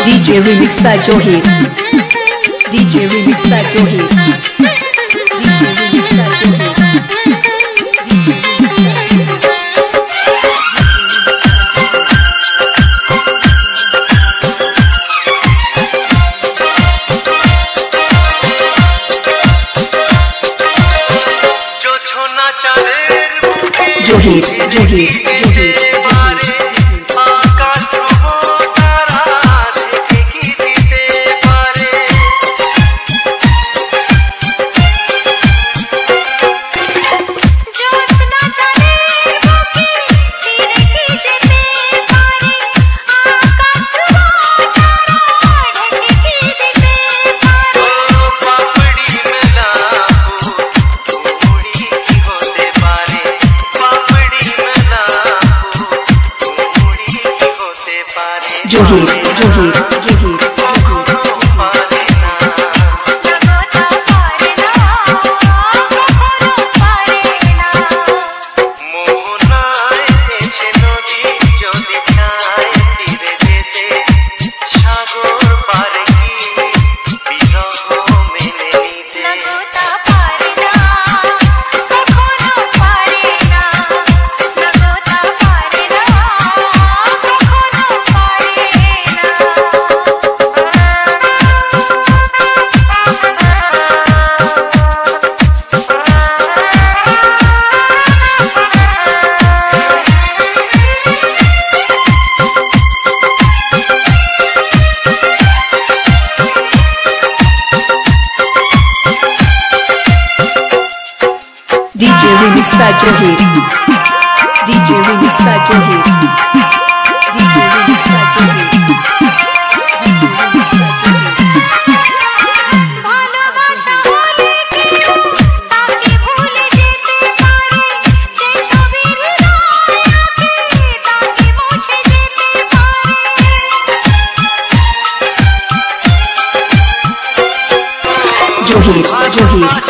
DJ remix by Johid. DJ remix by Johid. DJ remix by Johid. DJ remix by Johid. Johid, Johid, Johid. Johid, Johid, Johid. DJ remix by Johid. DJ remix by Johid. DJ remix by Johid. DJ remix by Johid. ভালোবাসা বলে কেউ তাকে ভুলে যেতে পারে, যে ছবির হৃদয় আঁকে তাকে মুছে যেতে পারে। Johid, Johid.